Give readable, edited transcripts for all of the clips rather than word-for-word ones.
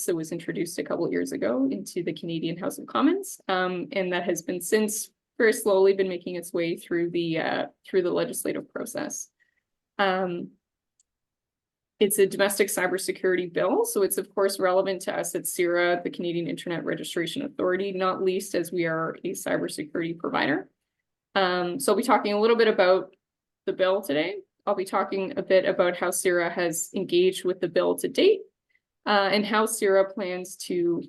that was introduced a couple of years ago into the Canadian House of Commons, and that has been since very slowly been making its way through the legislative process. It's a domestic cybersecurity bill, so it's of course relevant to us at CIRA, the Canadian Internet Registration Authority, not least as we are a cybersecurity provider. So I'll be talking a little bit about the bill today. I'll be talking a bit about how CIRA has engaged with the bill to date, and how CIRA plans to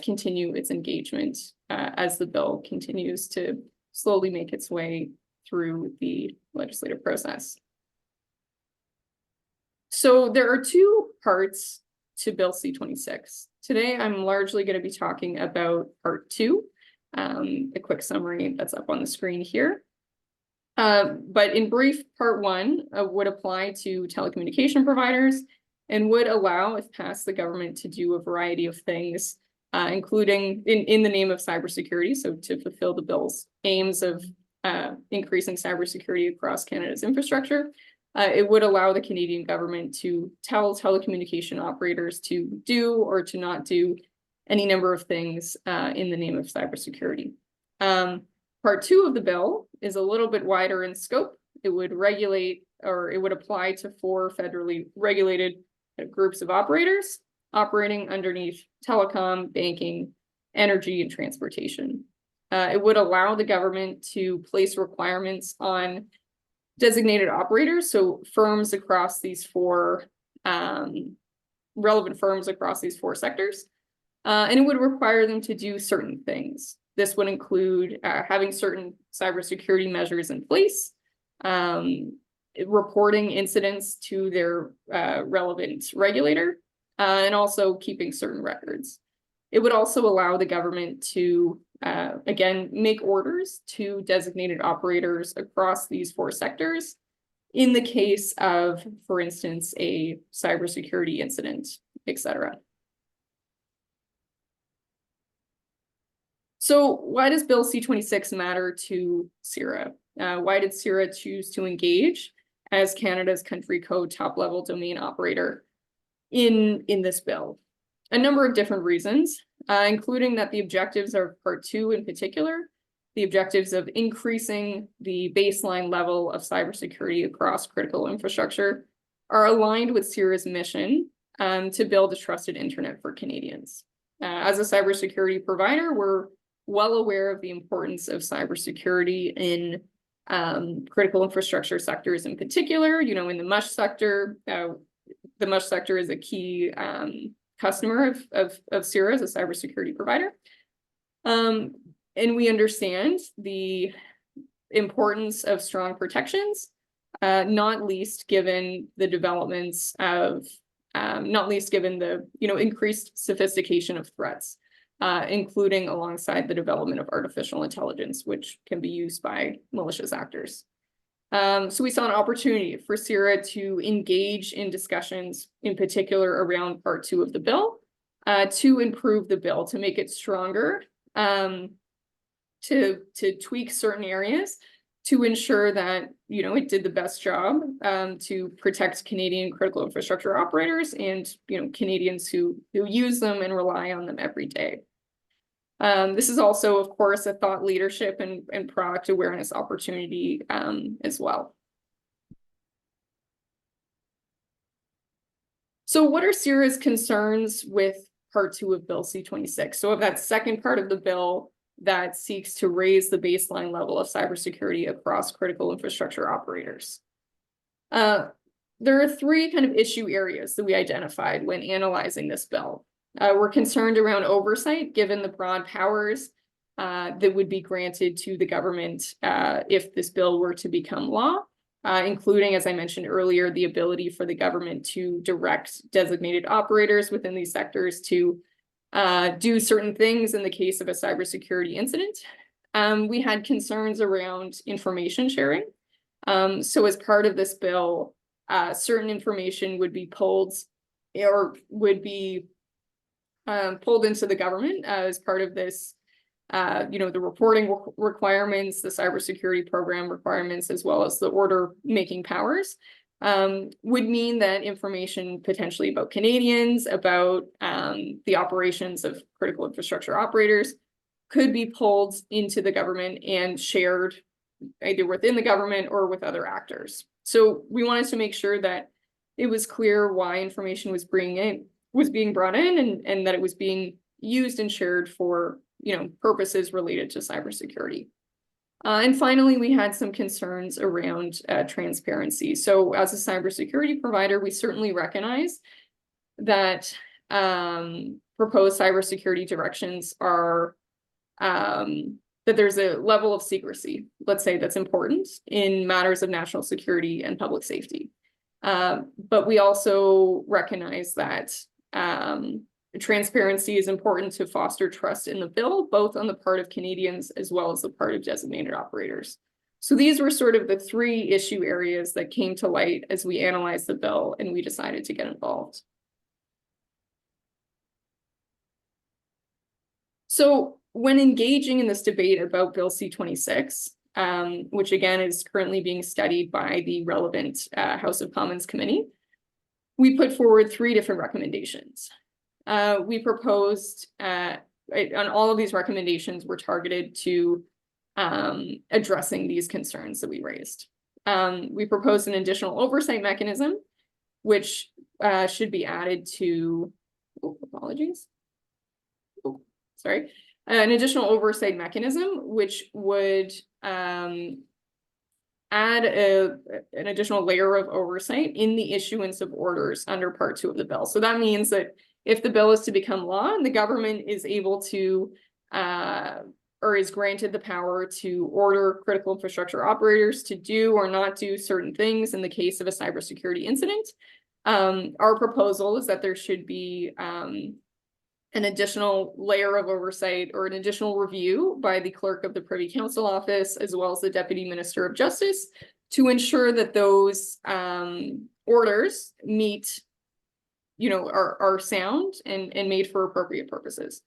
continue its engagement as the bill continues to slowly make its way through the legislative process. So there are two parts to Bill C-26. Today, I'm largely going to be talking about part two, a quick summary that's up on the screen here. But in brief, part one would apply to telecommunication providers and would allow, if passed, the government to do a variety of things, including in the name of cybersecurity, so to fulfill the bill's aims of increasing cybersecurity across Canada's infrastructure. It would allow the Canadian government to tell telecommunication operators to do or to not do any number of things in the name of cybersecurity. Part two of the bill is a little bit wider in scope. It would regulate, or it would apply to 4 federally regulated groups of operators operating underneath telecom, banking, energy, and transportation. It would allow the government to place requirements on designated operators, so firms across these 4 relevant firms across these 4 sectors, and it would require them to do certain things. This would include having certain cybersecurity measures in place, reporting incidents to their relevant regulator, and also keeping certain records. It would also allow the government to, again, make orders to designated operators across these 4 sectors in the case of, for instance, a cybersecurity incident, etc. So why does Bill C-26 matter to CIRA? Why did CIRA choose to engage as Canada's country code top-level domain operator in this bill? A number of different reasons, including that the objectives of part 2 in particular, the objectives of increasing the baseline level of cybersecurity across critical infrastructure, are aligned with CIRA's mission to build a trusted internet for Canadians. As a cybersecurity provider, we're well aware of the importance of cybersecurity in critical infrastructure sectors in particular. You know, in the MUSH sector, the MUSH sector is a key customer of CIRA as a cybersecurity provider. And we understand the importance of strong protections, not least given the developments of, not least given the increased sophistication of threats, including alongside the development of artificial intelligence, which can be used by malicious actors. So we saw an opportunity for CIRA to engage in discussions, in particular around part 2 of the bill, to improve the bill, to make it stronger, to tweak certain areas, to ensure that it did the best job to protect Canadian critical infrastructure operators and Canadians who use them and rely on them every day. This is also, of course, a thought leadership and product awareness opportunity as well. So what are CIRA's concerns with part 2 of Bill C-26? So of that second part of the bill that seeks to raise the baseline level of cybersecurity across critical infrastructure operators. There are 3 kind of issue areas that we identified when analyzing this bill. We're concerned around oversight, given the broad powers that would be granted to the government if this bill were to become law, including, as I mentioned earlier, the ability for the government to direct designated operators within these sectors to do certain things in the case of a cybersecurity incident. We had concerns around information sharing. So as part of this bill, certain information would be pulled or would be pulled into the government as part of this, the reporting requirements, the cybersecurity program requirements, as well as the order-making powers. would mean that information potentially about Canadians, about the operations of critical infrastructure operators could be pulled into the government and shared either within the government or with other actors. So we wanted to make sure that it was clear why information was being brought in and that it was being used and shared for, purposes related to cybersecurity. And finally, we had some concerns around transparency. So as a cybersecurity provider, we certainly recognize that proposed cybersecurity directions are that there's a level of secrecy, let's say, that's important in matters of national security and public safety. But we also recognize that transparency is important to foster trust in the bill, both on the part of Canadians as well as the part of designated operators. So these were sort of the three issue areas that came to light as we analyzed the bill and we decided to get involved. So when engaging in this debate about Bill C-26, which again is currently being studied by the relevant House of Commons committee, we put forward three different recommendations. We proposed, on all of these recommendations were targeted to addressing these concerns that we raised. We proposed an additional oversight mechanism, which should be added to, an additional oversight mechanism, which would add an additional layer of oversight in the issuance of orders under Part 2 of the bill. So that means that if the bill is to become law and the government is able to, or is granted the power to order critical infrastructure operators to do or not do certain things in the case of a cybersecurity incident, our proposal is that there should be an additional layer of oversight or an additional review by the clerk of the Privy Council office, as well as the Deputy Minister of Justice, to ensure that those orders meet, are sound and made for appropriate purposes.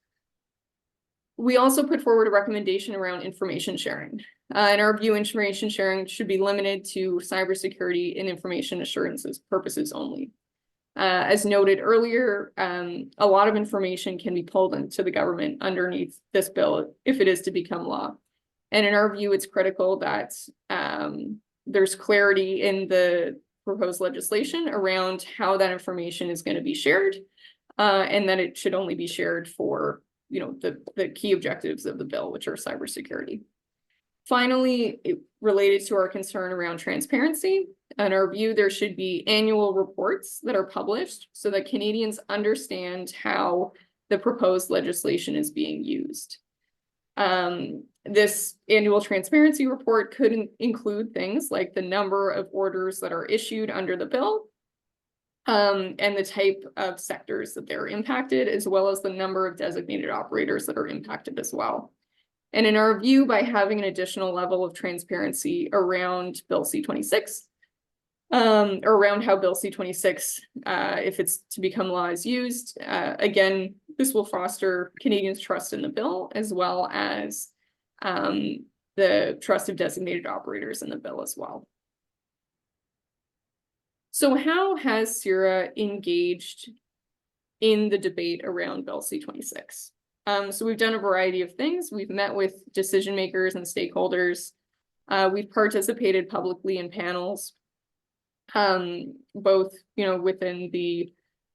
We also put forward a recommendation around information sharing. In our view, information sharing should be limited to cybersecurity and information assurances purposes only. As noted earlier, a lot of information can be pulled into the government underneath this bill if it is to become law. And in our view, it's critical that there's clarity in the proposed legislation around how that information is going to be shared, and that it should only be shared for, the key objectives of the bill, which are cybersecurity. Finally, related to our concern around transparency, in our view, there should be annual reports that are published so that Canadians understand how the proposed legislation is being used. This annual transparency report could include things like the number of orders that are issued under the bill, and the type of sectors that they're impacted, as well as the number of designated operators that are impacted as well. And in our view, by having an additional level of transparency around Bill C-26, or around how Bill C-26, if it's to become law, is used, again, this will foster Canadians' trust in the bill, as well as the trust of designated operators in the bill as well. So how has CIRA engaged in the debate around Bill C-26? So we've done a variety of things. We've met with decision makers and stakeholders. We've participated publicly in panels, both, within the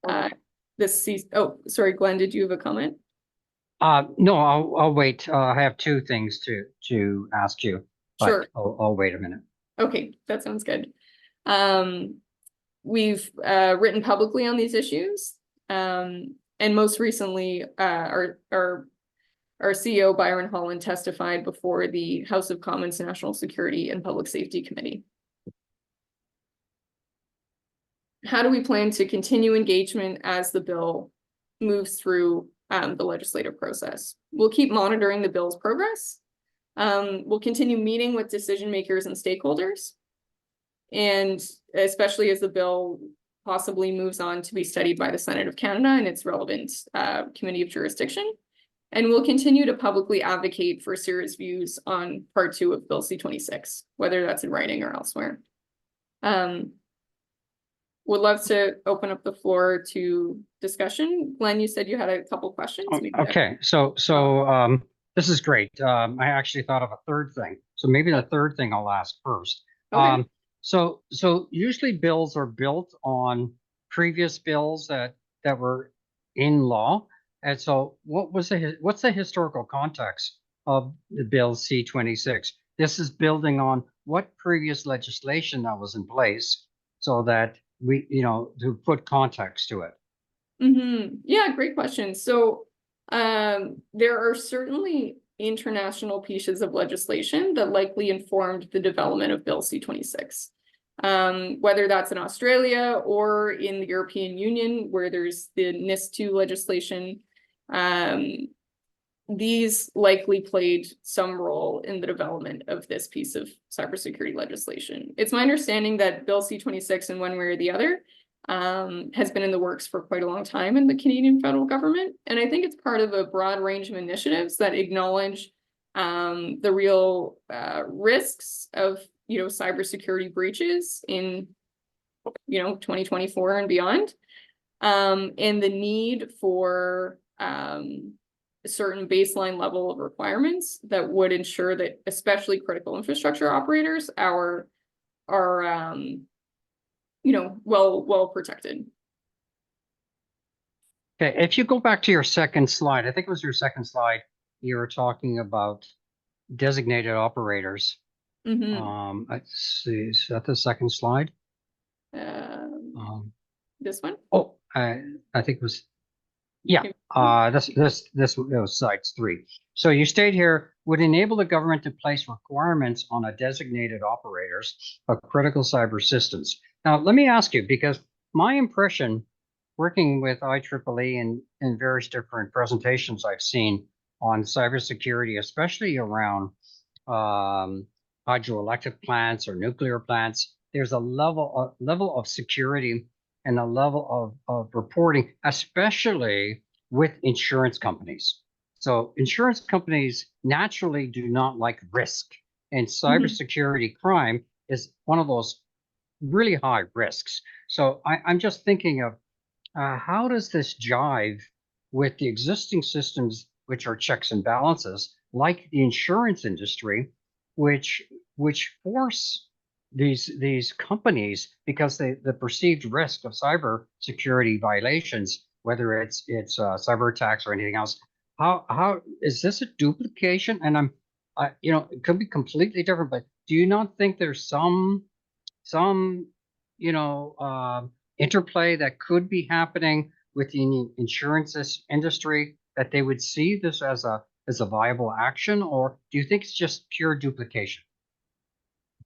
oh, sorry, Glenn, did you have a comment? No, I'll wait. I have two things to ask you. Sure. I'll wait a minute. Okay, that sounds good. We've written publicly on these issues. And most recently, our CEO, Byron Holland, testified before the House of Commons National Security and Public Safety Committee. How do we plan to continue engagement as the bill moves through the legislative process? We'll keep monitoring the bill's progress. We'll continue meeting with decision makers and stakeholders, and especially as the bill possibly moves on to be studied by the Senate of Canada and its relevant committee of jurisdiction. And we'll continue to publicly advocate for CIRA's views on Part 2 of Bill C-26, whether that's in writing or elsewhere. would love to open up the floor to discussion. Glenn, you said you had a couple questions. Maybe that- Okay, so this is great. I actually thought of a third thing. So maybe the third thing I'll ask first. Okay. So usually bills are built on previous bills that were in law. And so what's the historical context of the bill C-26? This is building on what previous legislation that was in place so that we, to put context to it. Yeah, great question. So there are certainly international pieces of legislation that likely informed the development of Bill C-26. Whether that's in Australia or in the European Union, where there's the NIS2 legislation, these likely played some role in the development of this piece of cybersecurity legislation. It's my understanding that Bill C-26, in one way or the other, has been in the works for quite a long time in the Canadian federal government. And I think it's part of a broad range of initiatives that acknowledge the real risks of, cybersecurity breaches in, 2024 and beyond, and the need for a certain baseline level of requirements that would ensure that especially critical infrastructure operators are well protected. Okay, if you go back to your second slide, I think it was your second slide, you were talking about designated operators. Let's see, is that the second slide? This one? Oh, I think it was, yeah, this was slides 3. So you state here, would enable the government to place requirements on a designated operators of critical cyber systems. Now, let me ask you, because my impression working with IEEE and various different presentations I've seen on cybersecurity, especially around hydroelectric plants or nuclear plants, there's a level of security and a level of reporting, especially with insurance companies. So insurance companies naturally do not like risk, and cybersecurity crime is one of those really high risks. So I'm just thinking of how does this jive with the existing systems, which are checks and balances, like the insurance industry, which force these companies, because the perceived risk of cyber security violations, whether it's cyber attacks or anything else, how is this a duplication? And it could be completely different, but do you not think there's some interplay that could be happening with the insurance industry, that they would see this as a viable action, or do you think it's just pure duplication?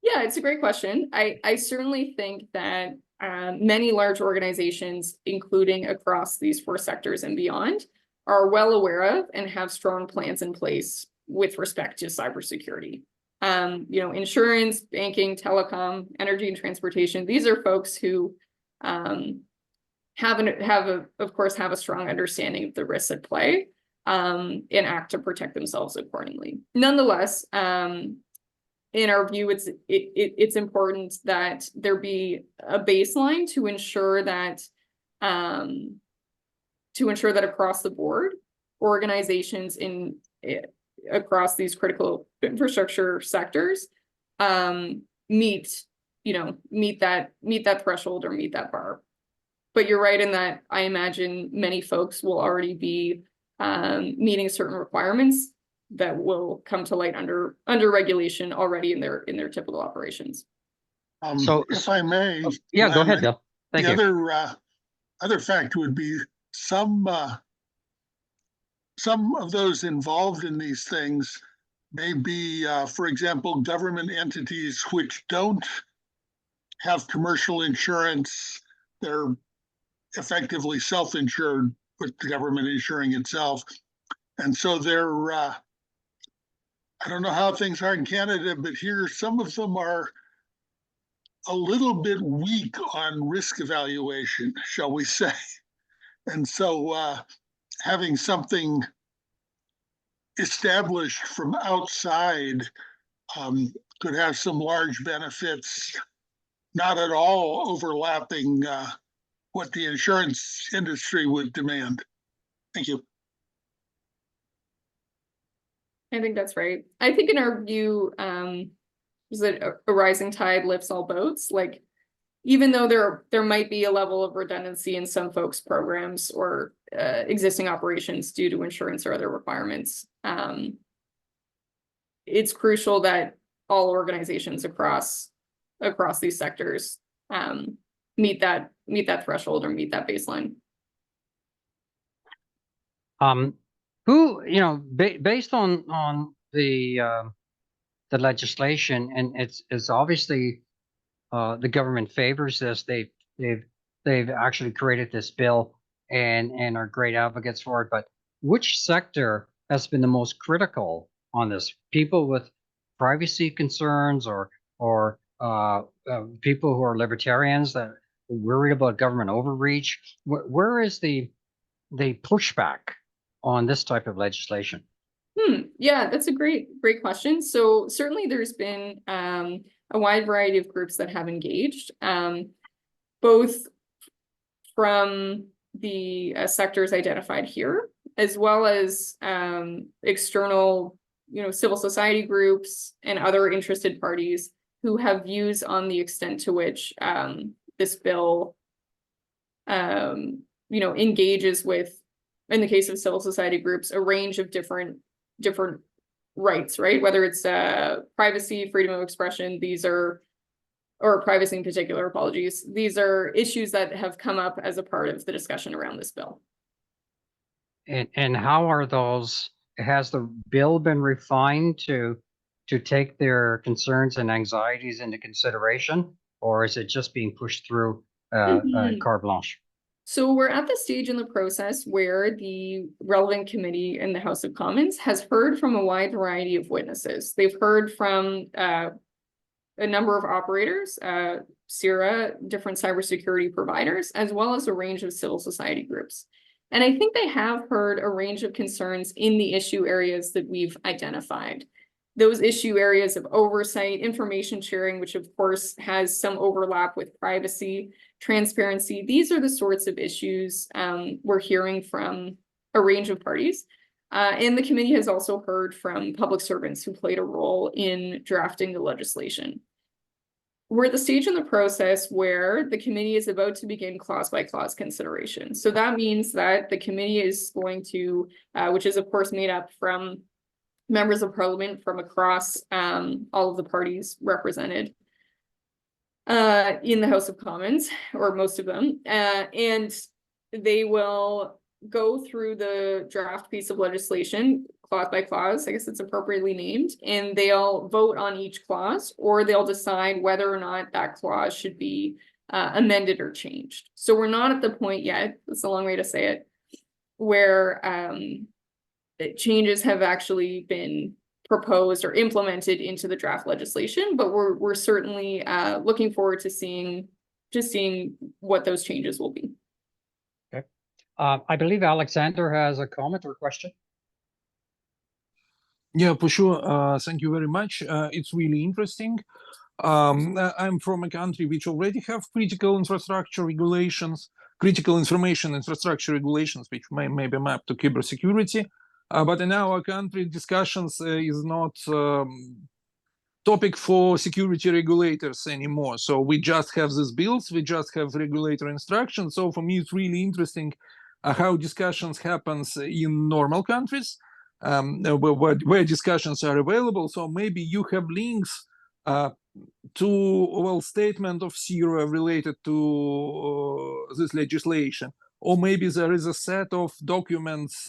Yeah, it's a great question. I certainly think that many large organizations, including across these 4 sectors and beyond, are well aware of and have strong plans in place with respect to cybersecurity. Insurance, banking, telecom, energy and transportation, these are folks who of course have a strong understanding of the risks at play and act to protect themselves accordingly. Nonetheless, in our view, it's important that there be a baseline to ensure that across the board, organizations across these critical infrastructure sectors meet that threshold or meet that bar. But you're right in that I imagine many folks will already be meeting certain requirements that will come to light under regulation already in their typical operations. So if I may, yeah, go ahead, Bill. Thank you. The other fact would be some of those involved in these things may be, for example, government entities which don't have commercial insurance. They're effectively self-insured with the government insuring itself. And so they're, I don't know how things are in Canada, but here some of them are a little bit weak on risk evaluation, shall we say. And so having something established from outside could have some large benefits not at all overlapping what the insurance industry would demand. Thank you. I think that's right. I think in our view, is that a rising tide lifts all boats. Like, even though there might be a level of redundancy in some folks' programs or existing operations due to insurance or other requirements, it's crucial that all organizations across these sectors meet that threshold or meet that baseline. Who, based on the legislation, and it's obviously the government favors this. They've actually created this bill and are great advocates for it. But which sector has been the most critical on this? People with privacy concerns, or people who are libertarians that are worried about government overreach? Where is the pushback on this type of legislation? Yeah, that's a great question. So certainly there's been a wide variety of groups that have engaged, both from the sectors identified here, as well as external, civil society groups and other interested parties who have views on the extent to which this bill, engages with, in the case of civil society groups, a range of different rights, right? Whether it's privacy, freedom of expression, or privacy in particular, apologies. These are issues that have come up as a part of the discussion around this bill. And how are those? Has the bill been refined to take their concerns and anxieties into consideration, or is it just being pushed through carte blanche? So we're at the stage in the process where the relevant committee in the House of Commons has heard from a wide variety of witnesses. They've heard from a number of operators, CIRA, different cybersecurity providers, as well as a range of civil society groups. And I think they have heard a range of concerns in the issue areas that we've identified. Those issue areas of oversight, information sharing, which of course has some overlap with privacy, transparency. These are the sorts of issues we're hearing from a range of parties. And the committee has also heard from public servants who played a role in drafting the legislation. We're at the stage in the process where the committee is about to begin clause-by-clause consideration. So that means that the committee is going to, which is of course made up from members of parliament from across all of the parties represented in the House of Commons, or most of them, and they will go through the draft piece of legislation clause by clause, I guess it's appropriately named, and they'll vote on each clause, or they'll decide whether or not that clause should be amended or changed. So we're not at the point yet, that's a long way to say it, where changes have actually been proposed or implemented into the draft legislation, but we're certainly looking forward to seeing what those changes will be. Okay, I believe Alexander has a comment or question. Yeah, for sure. Thank you very much. It's really interesting. I'm from a country which already have critical infrastructure regulations, critical information infrastructure regulations, which may be mapped to cybersecurity. But in our country, discussions is not topic for security regulators anymore. So we just have these bills, we just have regulator instructions. So for me, it's really interesting how discussions happens in normal countries, where discussions are available. So maybe you have links to statement of CIRA related to this legislation, or maybe there is a set of documents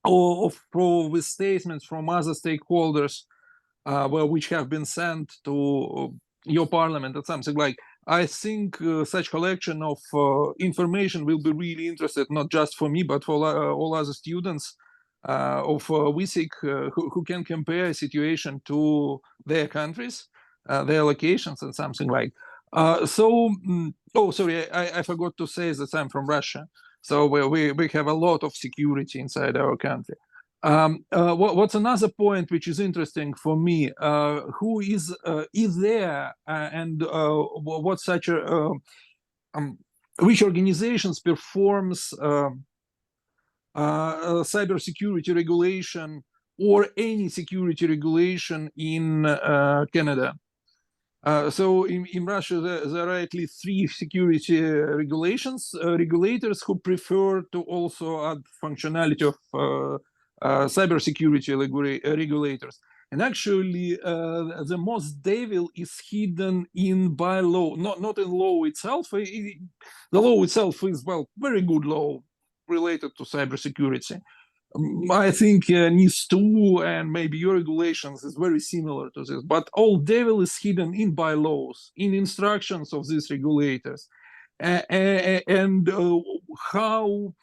or with statements from other stakeholders which have been sent to your parliament or something like. I think such collection of information will be really interesting, not just for me, but for all other students of VSIG who can compare situation to their countries, their locations and something like. Oh, sorry, I forgot to say that I'm from Russia. So we have a lot of security inside our country. What's another point which is interesting for me? Who is there and what such a which organizations performs cybersecurity regulation or any security regulation in Canada? So in Russia, there are at least 3 security regulators who prefer to also add functionality of cybersecurity regulators. And actually, the most devil is hidden in by law, not in law itself. The law itself is, well, very good law related to cybersecurity. I think NIS2 and maybe your regulations is very similar to this, but all devil is hidden in bylaws, in instructions of these regulators, and how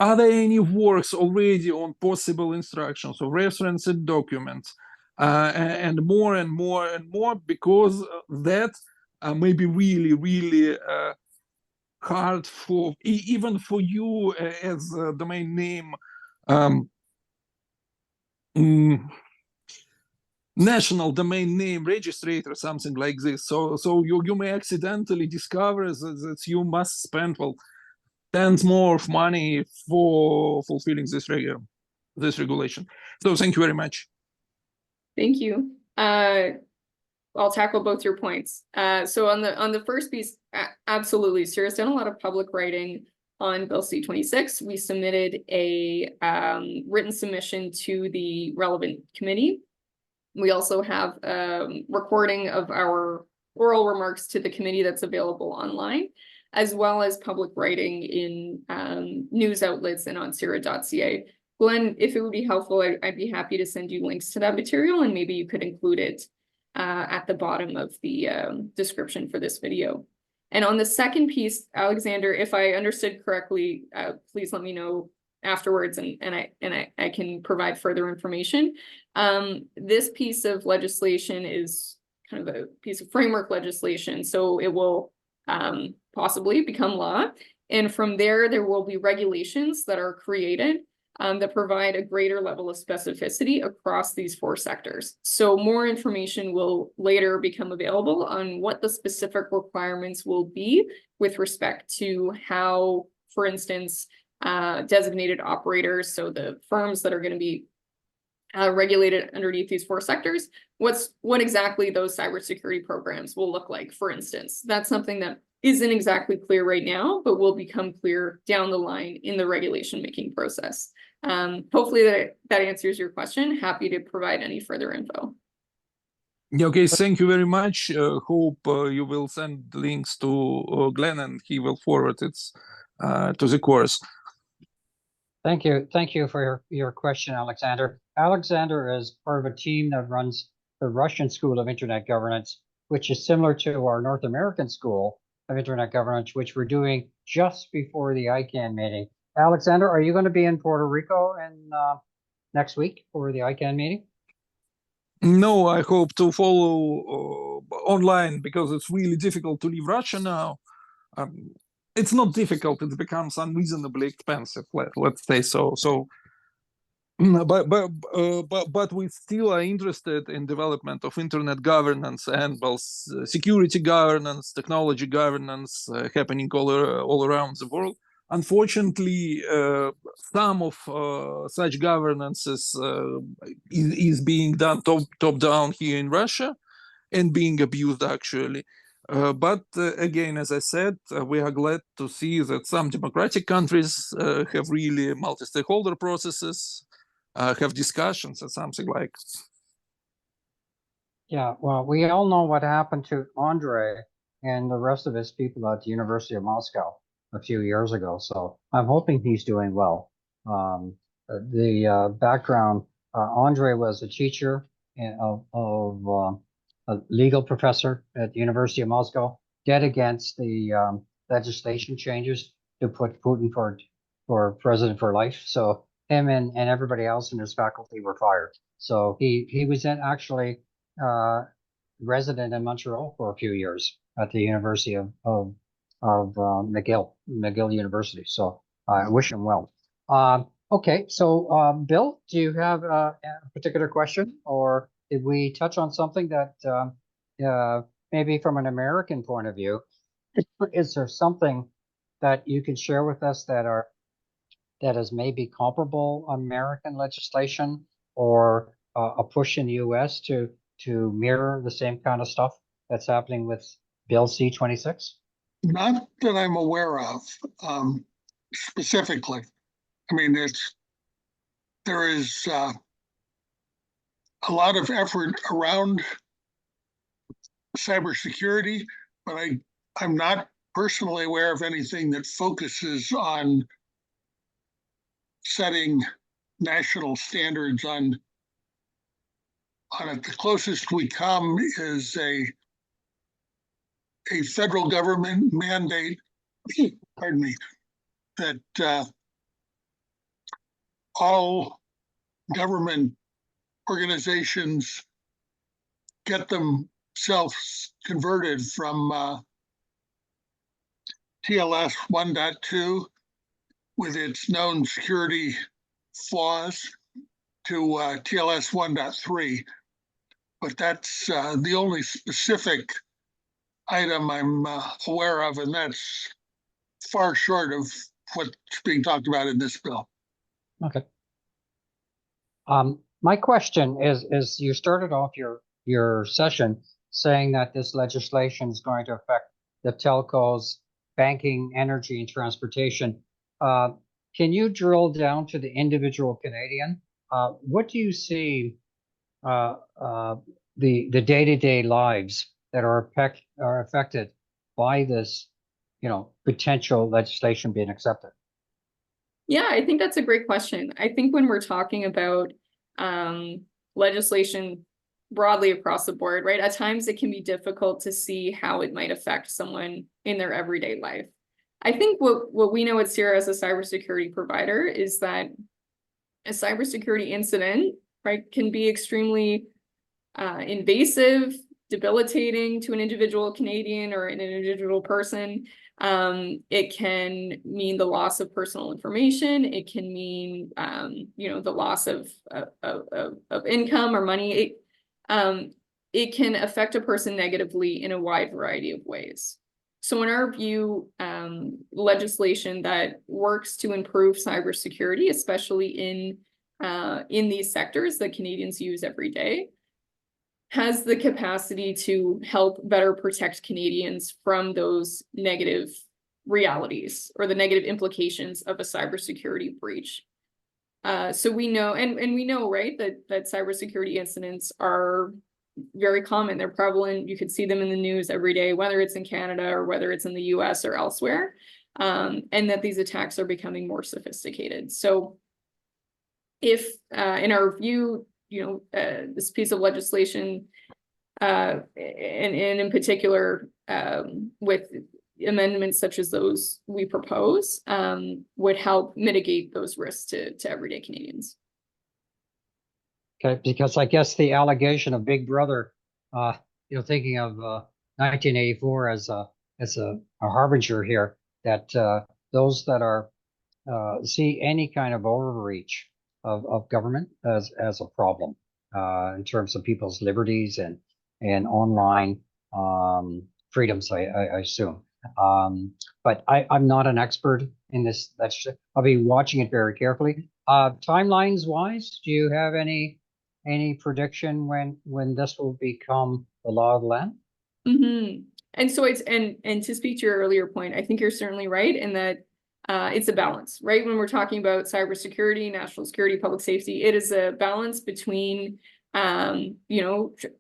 are there any works already on possible instructions or referenced documents, and more and more and more, because that may be really hard for even for you as a domain name national domain name registrator, something like this. So you may accidentally discover that you must spend, well, tons more of money for fulfilling this regulation. So thank you very much. Thank you. I'll tackle both your points. So on the first piece, absolutely, CIRA's done a lot of public writing on Bill C-26. We submitted a written submission to the relevant committee. We also have a recording of our oral remarks to the committee that's available online, as well as public writing in news outlets and on CIRA.ca. Glenn, if it would be helpful, I'd be happy to send you links to that material, and maybe you could include it at the bottom of the description for this video. And on the second piece, Alexander, if I understood correctly, please let me know afterwards, and I can provide further information. This piece of legislation is kind of a piece of framework legislation, so it will possibly become law. And from there will be regulations that are created that provide a greater level of specificity across these 4 sectors. So more information will later become available on what the specific requirements will be with respect to how, for instance, designated operators, so the firms that are going to be regulated underneath these 4 sectors, what exactly those cybersecurity programs will look like, for instance. That's something that isn't exactly clear right now, but will become clear down the line in the regulation making process. Hopefully that answers your question. Happy to provide any further info. Okay, thank you very much. Hope you will send links to Glenn, and he will forward it to the course. Thank you for your question, Alexander. Alexander is part of a team that runs the Russian School of Internet Governance, which is similar to our North American School of Internet Governance, which we're doing just before the ICANN meeting. Alexander, are you going to be in Puerto Rico next week for the ICANN meeting? No, I hope to follow online, because it's really difficult to leave Russia now. It's not difficult; it becomes unreasonably expensive. Let's say so. But we still are interested in development of internet governance and, well, security governance, technology governance happening all around the world. Unfortunately, some of such governances is being done top down here in Russia, and being abused actually. But again, as I said, we are glad to see that some democratic countries have really multi-stakeholder processes, have discussions and something like. Yeah, well, we all know what happened to Andre and the rest of his people at the University of Moscow a few years ago. So I'm hoping he's doing well. The background, Andre was a teacher of a legal professor at the University of Moscow, dead against the legislation changes to put Putin for president for life. So him and everybody else in his faculty were fired. So he was actually resident in Montreal for a few years at the University of McGill University. So I wish him well. Okay, so Bill, do you have a particular question, or did we touch on something that maybe from an American point of view, is there something that you can share with us that is maybe comparable American legislation, or a push in the US to mirror the same kind of stuff that's happening with Bill C-26? Not that I'm aware of, specifically. I mean, there is a lot of effort around cybersecurity, but I'm not personally aware of anything that focuses on setting national standards on it. The closest we come is a federal government mandate, pardon me, that all government organizations get themselves converted from TLS 1.2 with its known security flaws to TLS 1.3. But that's the only specific item I'm aware of, and that's far short of what's being talked about in this bill. Okay. My question is you started off your session saying that this legislation is going to affect the telcos, banking, energy, and transportation. Can you drill down to the individual Canadian? What do you see the day-to-day lives that are affected by this, potential legislation being accepted? Yeah, I think that's a great question. I think when we're talking about legislation broadly across the board, right, at times it can be difficult to see how it might affect someone in their everyday life. I think what we know at CIRA as a cybersecurity provider is that a cybersecurity incident, right, can be extremely invasive, debilitating to an individual Canadian or an individual person. It can mean the loss of personal information. It can mean, the loss of income or money. It can affect a person negatively in a wide variety of ways. So in our view, legislation that works to improve cybersecurity, especially in these sectors that Canadians use every day, has the capacity to help better protect Canadians from those negative realities or the negative implications of a cybersecurity breach. So we know, and we know, right, that cybersecurity incidents are very common. They're prevalent. You could see them in the news every day, whether it's in Canada or whether it's in the US or elsewhere, and that these attacks are becoming more sophisticated. So if, in our view, this piece of legislation, and in particular, with amendments such as those we propose, would help mitigate those risks to everyday Canadians. Okay, because I guess the allegation of Big Brother, thinking of 1984 as a harbinger here, that those that are see any kind of overreach of government as a problem in terms of people's liberties and online freedoms, I assume. But I'm not an expert in this. I'll be watching it very carefully. Timelines wise, do you have any prediction when this will become the law of the land? Mm-hmm. And so and to speak to your earlier point, I think you're certainly right in that it's a balance, right? When we're talking about cybersecurity, national security, public safety, it is a balance between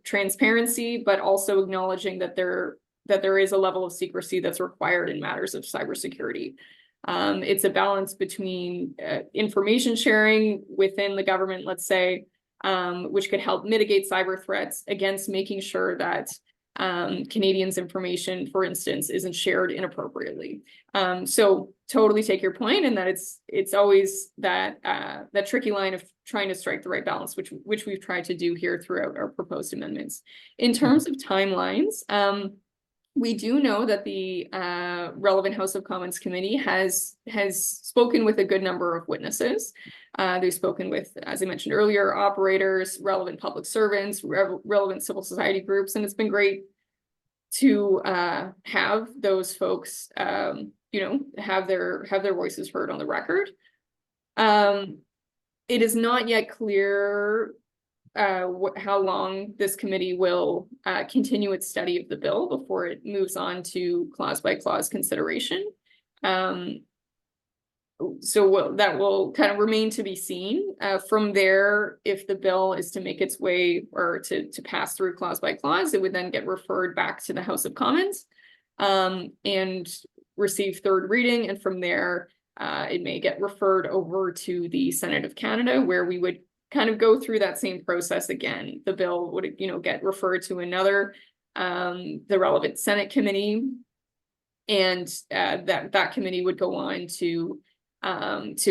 transparency, but also acknowledging that there is a level of secrecy that's required in matters of cybersecurity. It's a balance between information sharing within the government, let's say, which could help mitigate cyber threats, against making sure that Canadians' information, for instance, isn't shared inappropriately. So totally take your point, and that it's always that tricky line of trying to strike the right balance, which we've tried to do here throughout our proposed amendments. In terms of timelines, We do know that the relevant House of Commons committee has spoken with a good number of witnesses. They've spoken with, as I mentioned earlier, operators, relevant public servants, relevant civil society groups, and it's been great to have those folks, you know, have their voices heard on the record. It is not yet clear how long this committee will continue its study of the bill before it moves on to clause by clause consideration. So that will kind of remain to be seen. From there, if the bill is to make its way or to pass through clause by clause, it would then get referred back to the House of Commons and receive third reading. And from there, it may get referred over to the Senate of Canada, where we would kind of go through that same process again. The bill would, you know, get referred to another, the relevant Senate committee, and that committee would go on to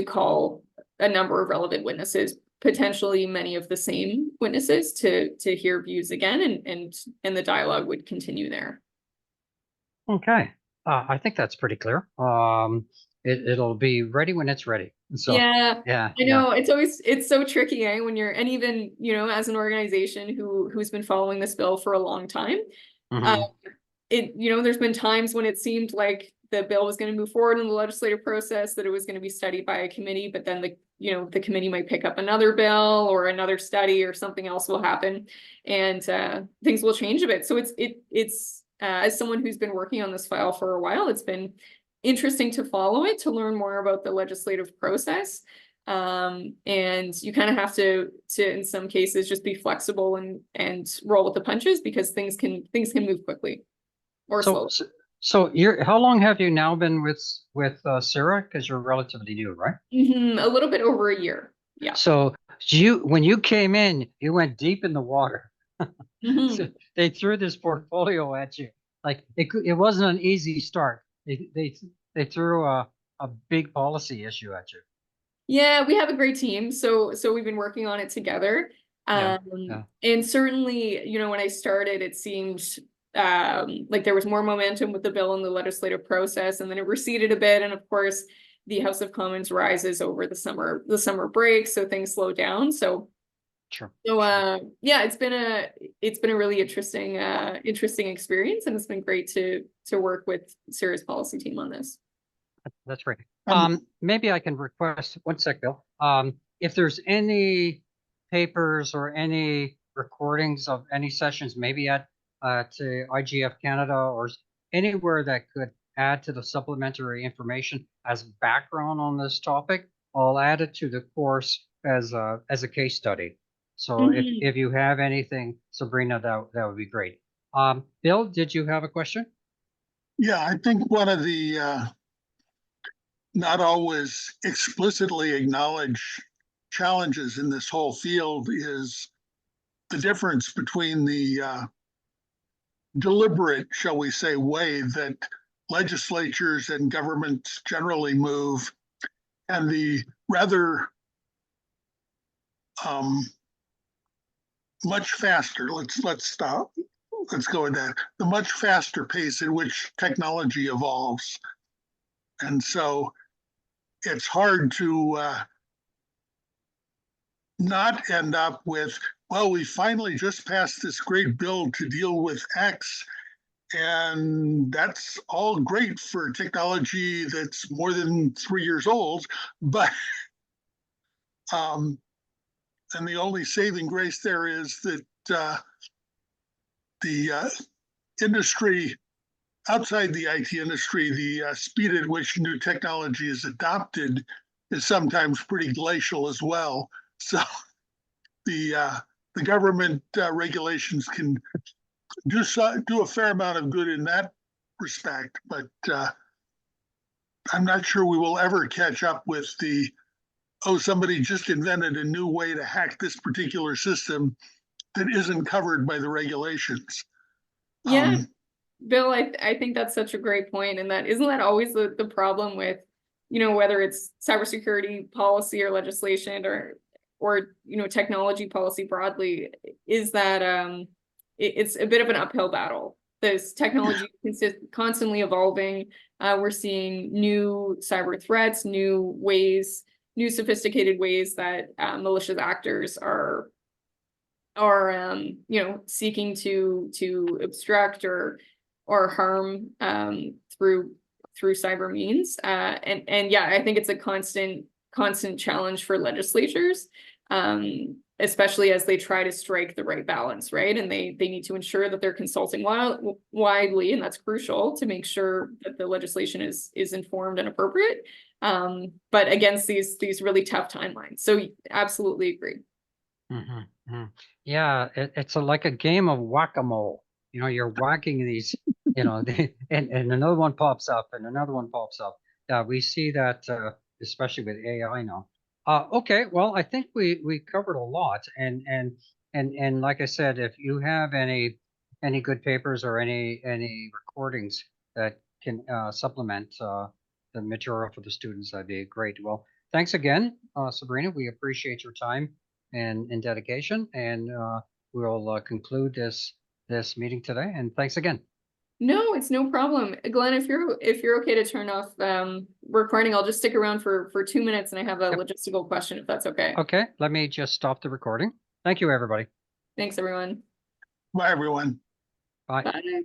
call a number of relevant witnesses, potentially many of the same witnesses, to hear views again, and the dialogue would continue there. Okay, I think that's pretty clear. It'll be ready when it's ready. So yeah, yeah, I know it's so tricky, eh? When you're, and even, you know, as an organization who's been following this bill for a long time, you know, there's been times when it seemed like the bill was going to move forward in the legislative process, that it was going to be studied by a committee, but then the committee might pick up another bill or another study, or something else will happen, and things will change a bit. So it's as someone who's been working on this file for a while, it's been interesting to follow it, to learn more about the legislative process. And you kind of have to in some cases just be flexible and roll with the punches, because things can move quickly or slowly. So how long have you now been with CIRA? Because you're relatively new, right? A little bit over a year. Yeah. So when you came in, you went deep in the water. So they threw this portfolio at you. Like it wasn't an easy start. They threw a big policy issue at you. Yeah, we have a great team. So we've been working on it together. Yeah. And certainly, you know, when I started, it seemed like there was more momentum with the bill in the legislative process, and then it receded a bit. And of course, the House of Commons rises over the summer break, so things slow down. So Sure. So yeah, it's been a really interesting experience, and it's been great to work with CIRA's policy team on this. That's great. Maybe I can request, one sec, Bill. If there's any papers or any recordings of any sessions, maybe at to IGF Canada or anywhere that could add to the supplementary information as background on this topic, I'll add it to the course as a case study. So if you have anything, Sabrina, that would be great. Bill, did you have a question? Yeah, I think one of the not always explicitly acknowledged challenges in this whole field is the difference between the deliberate, shall we say, way that legislatures and governments generally move, and the rather much faster, let's go with that, the much faster pace in which technology evolves. And so it's hard to not end up with, well, we finally just passed this great bill to deal with X, and that's all great for technology that's more than 3 years old, but and the only saving grace there is that the industry, outside the IT industry, the speed at which new technology is adopted is sometimes pretty glacial as well. So the government regulations can do a fair amount of good in that respect, but I'm not sure we will ever catch up with the, oh, somebody just invented a new way to hack this particular system that isn't covered by the regulations. Yeah, Bill, I think that's such a great point, and isn't that always the problem with, you know, whether it's cybersecurity policy or legislation or you know, technology policy broadly, is that it's a bit of an uphill battle. this technology is constantly evolving. We're seeing new cyber threats, new sophisticated ways that malicious actors are seeking to obstruct or harm through cyber means. And yeah, I think it's a constant challenge for legislatures, especially as they try to strike the right balance, right? And they need to ensure that they're consulting widely, and that's crucial to make sure that the legislation is informed and appropriate, but against these really tough timelines. So absolutely agree. Yeah, it's like a game of whack-a-mole. You're whacking these, and another one pops up and another one pops up. Yeah, we see that especially with AI now. Okay, well, I think we covered a lot, and like I said, if you have any good papers or any recordings that can supplement the material for the students, that'd be great. Well, thanks again, Sabrina. We appreciate your time and dedication, and we'll conclude this meeting today. And thanks again. No, it's no problem. Glenn, if you're okay to turn off recording, I'll just stick around for 2 minutes, and I have a logistical question, if that's okay. Okay, let me just stop the recording. Thank you, everybody. Thanks, everyone. Bye, everyone. Bye. Bye.